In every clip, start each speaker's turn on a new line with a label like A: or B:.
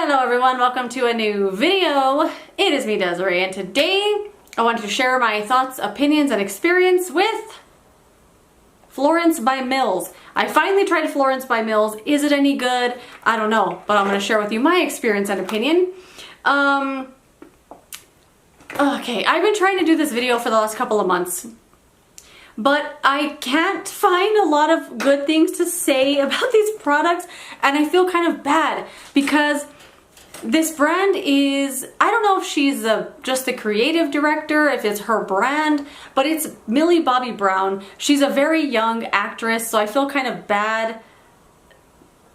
A: Hello everyone, welcome to a new video. It is me, Desiree, and today I wanted to share my thoughts, opinions, and experience with Florence by Mills. I finally tried Florence by Mills. Is it any good? I don't know, but I'm going to share with you my experience and opinion. Okay, I've been trying to do this video for the last couple of months, but I can't find a lot of good things to say about these products, and I feel kind of bad because this brand is, I don't know if she's just the creative director, if it's her brand, but it's Millie Bobby Brown. She's a very young actress, so I feel kind of bad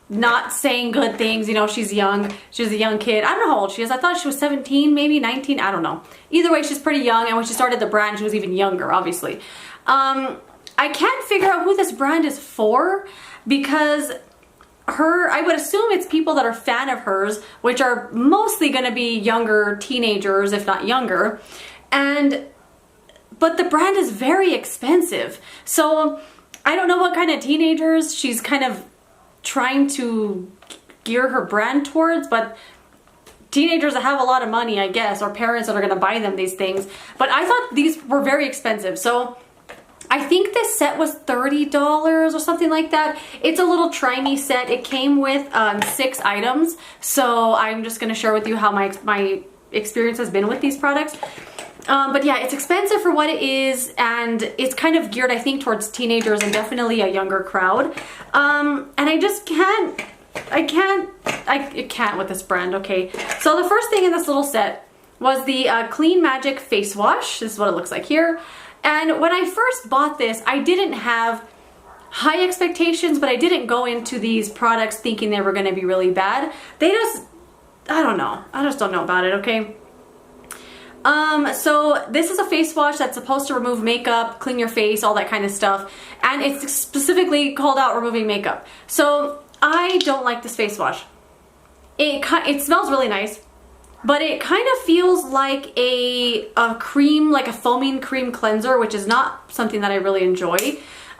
A: not saying good things. You know, she's young. She's a young kid. I don't know how old she is. I thought she was 17, maybe 19. I don't know. Either way, she's pretty young, and when she started the brand, she was even younger, obviously. I can't figure out who this brand is for because I would assume it's people that are fan of hers, which are mostly going to be younger teenagers, if not younger. But the brand is very expensive. So I don't know what kind of teenagers she's kind of trying to gear her brand towards, but teenagers that have a lot of money, I guess, or parents that are going to buy them these things. But I thought these were very expensive. So I think this set was $30 or something like that. It's a little try me set. It came with 6 items. So I'm just going to share with you how my experience has been with these products. But yeah, it's expensive for what it is, and it's kind of geared, I think, towards teenagers and definitely a younger crowd. And I just can't, I can't with this brand, okay? So the first thing in this little set was the Clean Magic Face Wash. This is what it looks like here. And when I first bought this, I didn't have high expectations, but I didn't go into these products thinking they were going to be really bad. They just, I don't know. I just don't know about it, okay? So this is a face wash that's supposed to remove makeup, clean your face, all that kind of stuff. And it's specifically called out removing makeup. So I don't like this face wash. It smells really nice, but it kind of feels like a cream, like a foaming cream cleanser, which is not something that I really enjoy.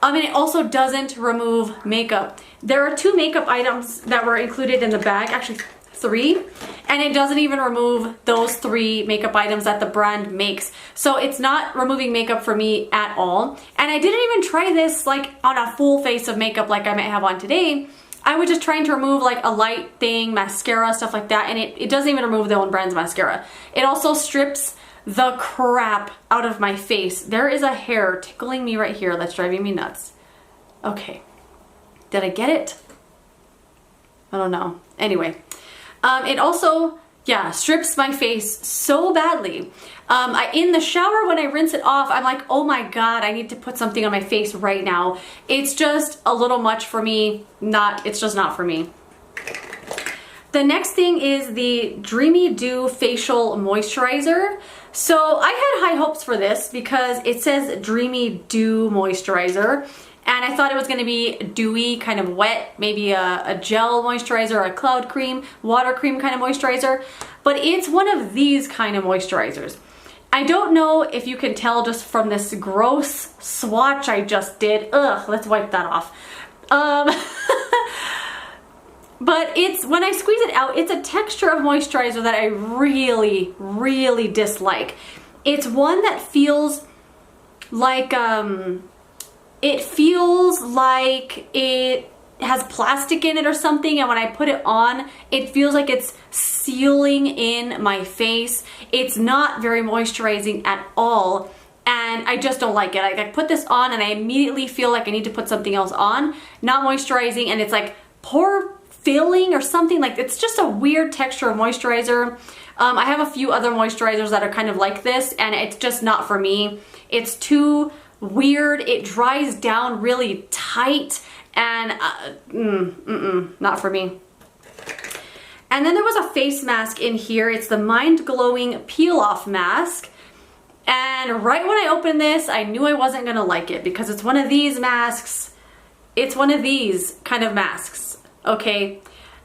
A: And it also doesn't remove makeup. There are 2 makeup items that were included in the bag, actually 3, and it doesn't even remove those 3 makeup items that the brand makes. So it's not removing makeup for me at all. And I didn't even try this like on a full face of makeup like I might have on today. I was just trying to remove like a light thing, mascara, stuff like that, and it doesn't even remove the own brand's mascara. It also strips the crap out of my face. There is a hair tickling me right here that's driving me nuts. Okay, did I get it? I don't know. Anyway, it also, yeah, strips my face so badly. In the shower, when I rinse it off, I'm like, oh my god, I need to put something on my face right now. It's just a little much for me. It's just not for me. The next thing is the Dreamy Dew Facial Moisturizer. So I had high hopes for this because it says Dreamy Dew Moisturizer. And I thought it was going to be dewy, kind of wet, maybe a gel moisturizer, a cloud cream, water cream kind of moisturizer. But it's one of these kind of moisturizers. I don't know if you can tell just from this gross swatch I just did. Ugh, let's wipe that off. But when I squeeze it out, it's a texture of moisturizer that I really, really dislike. It's one that feels like, it feels like it has plastic in it or something, and when I put it on, it feels like it's sealing in my face. It's not very moisturizing at all, and I just don't like it. I put this on and I immediately feel like I need to put something else on, not moisturizing, and it's like pore filling or something. Like, it's just a weird texture of moisturizer. I have a few other moisturizers that are kind of like this, and it's just not for me. It's too weird. It dries down really tight, and not for me. And then there was a face mask in here. It's the Mind Glowing Peel Off Mask. And right when I opened this, I knew I wasn't gonna like it because it's one of these masks. It's one of these kind of masks, okay?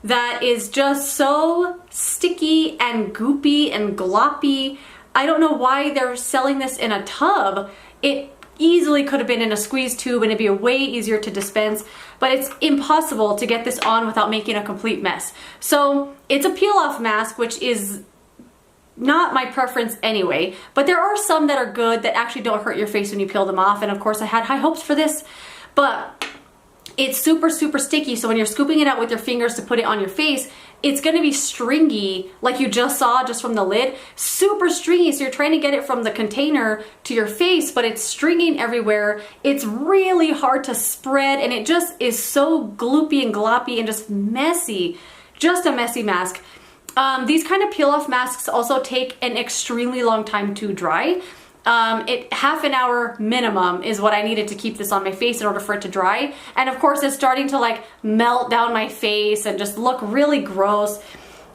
A: That is just so sticky and goopy and gloppy. I don't know why they're selling this in a tub. It easily could have been in a squeeze tube and it'd be way easier to dispense. but it's impossible to get this on without making a complete mess. So it's a peel off mask, which is not my preference anyway, but there are some that are good that actually don't hurt your face when you peel them off. And of course I had high hopes for this, but it's super, super sticky. So when you're scooping it out with your fingers to put it on your face, it's gonna be stringy, like you just saw just from the lid, super stringy. So you're trying to get it from the container to your face, but it's stringing everywhere. It's really hard to spread, and it just is so gloopy and gloppy and just messy. Just a messy mask. These kind of peel off masks also take an extremely long time to dry. Half an hour minimum is what I needed to keep this on my face in order for it to dry. And of course it's starting to like melt down my face and just look really gross.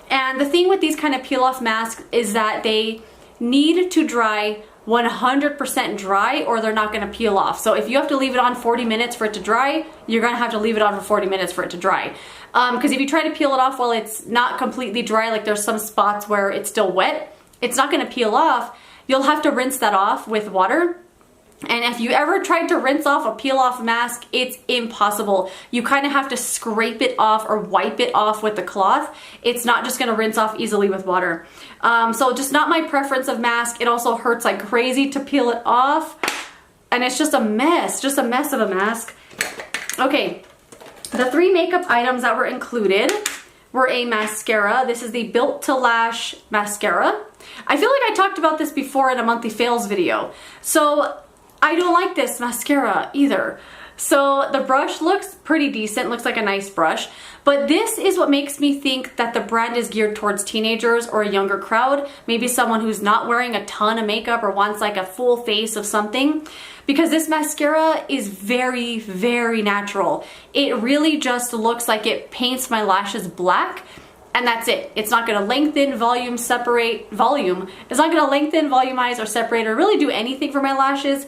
A: And the thing with these kind of peel off masks is that they need to dry 100% dry or they're not going to peel off. So if you have to leave it on 40 minutes for it to dry, you're going to have to leave it on for 40 minutes for it to dry. Because if you try to peel it off while it's not completely dry, like there's some spots where it's still wet, it's not going to peel off. You'll have to rinse that off with water. And if you ever tried to rinse off a peel off mask, it's impossible. You kind of have to scrape it off or wipe it off with the cloth. It's not just gonna rinse off easily with water. So just not my preference of mask. It also hurts like crazy to peel it off. And it's just a mess of a mask. Okay, the 3 makeup items that were included were a mascara. This is the Built to Lash mascara. I feel like I talked about this before in a monthly fails video. So I don't like this mascara either. So the brush looks pretty decent, looks like a nice brush, but this is what makes me think that the brand is geared towards teenagers or a younger crowd, maybe someone who's not wearing a ton of makeup or wants like a full face of something, because this mascara is very, very natural. It really just looks like it paints my lashes black, and that's it. It's not gonna lengthen, it's not gonna lengthen, volumize, or separate, or really do anything for my lashes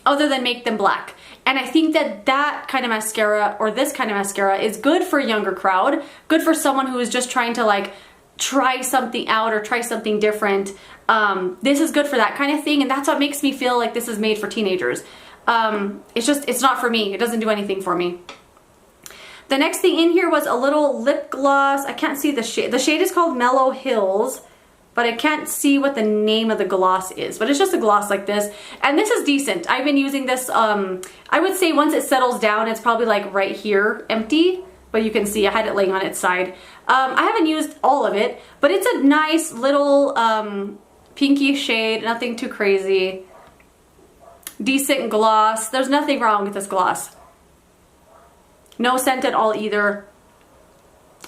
A: other than make them black. And I think that that kind of mascara, or this kind of mascara, is good for a younger crowd, good for someone who is just trying to like try something out or try something different. This is good for that kind of thing, and that's what makes me feel like this is made for teenagers. It's not for me. It doesn't do anything for me. The next thing in here was a little lip gloss. I can't see the shade. The shade is called Mellow Hills, but I can't see what the name of the gloss is, but it's just a gloss like this. And this is decent. I've been using this, I would say once it settles down, it's probably like right here, empty, but you can see I had it laying on its side. I haven't used all of it, but it's a nice little pinky shade, nothing too crazy. Decent gloss. There's nothing wrong with this gloss. No scent at all either.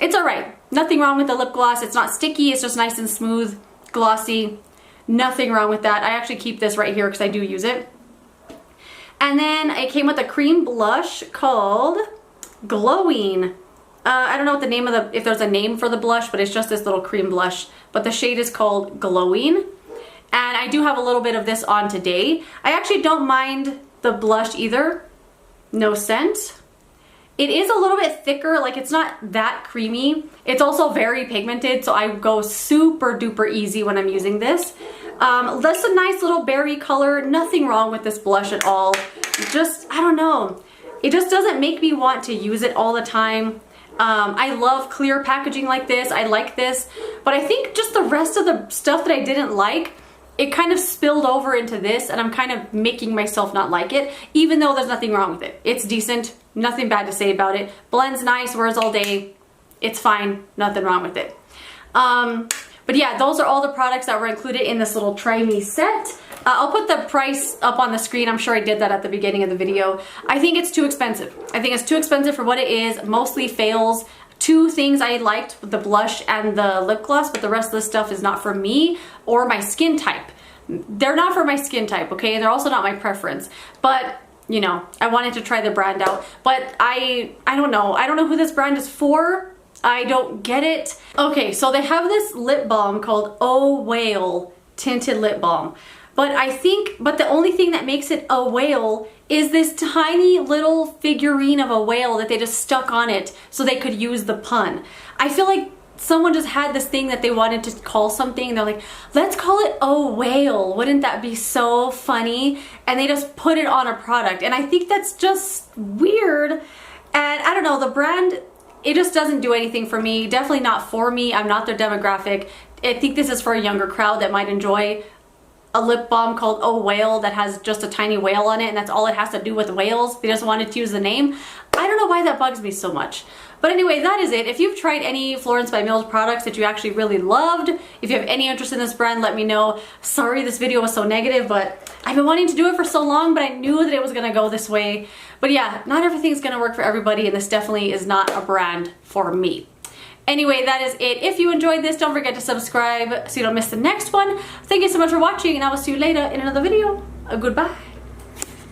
A: It's alright. Nothing wrong with the lip gloss. It's not sticky. It's just nice and smooth, glossy. Nothing wrong with that. I actually keep this right here because I do use it. And then it came with a cream blush called Glowing. I don't know what the name of if there's a name for the blush, but it's just this little cream blush. But the shade is called Glowing. And I do have a little bit of this on today. I actually don't mind the blush either. No scent. It is a little bit thicker, like it's not that creamy. It's also very pigmented, so I go super duper easy when I'm using this. That's a nice little berry color. Nothing wrong with this blush at all. Just, I don't know. It just doesn't make me want to use it all the time. I love clear packaging like this. I like this, but I think just the rest of the stuff that I didn't like, it kind of spilled over into this, and I'm kind of making myself not like it, even though there's nothing wrong with it. It's decent, nothing bad to say about it. Blends nice, wears all day. It's fine, nothing wrong with it. But yeah, those are all the products that were included in this little Try Me set. I'll put the price up on the screen. I'm sure I did that at the beginning of the video. I think it's too expensive. I think it's too expensive for what it is. Mostly fails. 2 things I liked, the blush and the lip gloss, but the rest of the stuff is not for me or my skin type. They're not for my skin type, okay? They're also not my preference. But, you know, I wanted to try the brand out. But I don't know. I don't know who this brand is for. I don't get it. Okay, so they have this lip balm called Oh Whale Tinted Lip Balm. But the only thing that makes it a whale is this tiny little figurine of a whale that they just stuck on it so they could use the pun. I feel like someone just had this thing that they wanted to call something, and they're like, let's call it Oh Whale. Wouldn't that be so funny? And they just put it on a product. And I think that's just weird. And I don't know, the brand, it just doesn't do anything for me. Definitely not for me. I'm not their demographic. I think this is for a younger crowd that might enjoy a lip balm called Oh Whale that has just a tiny whale on it, and that's all it has to do with whales. They just wanted to use the name. I don't know why that bugs me so much. But anyway, that is it. If you've tried any Florence by Mills products that you actually really loved, if you have any interest in this brand, let me know. Sorry this video was so negative, but I've been wanting to do it for so long, but I knew that it was gonna go this way. But yeah, not everything's gonna work for everybody, and this definitely is not a brand for me. Anyway, that is it. If you enjoyed this, don't forget to subscribe so you don't miss the next one. Thank you so much for watching, and I will see you later in another video. Goodbye.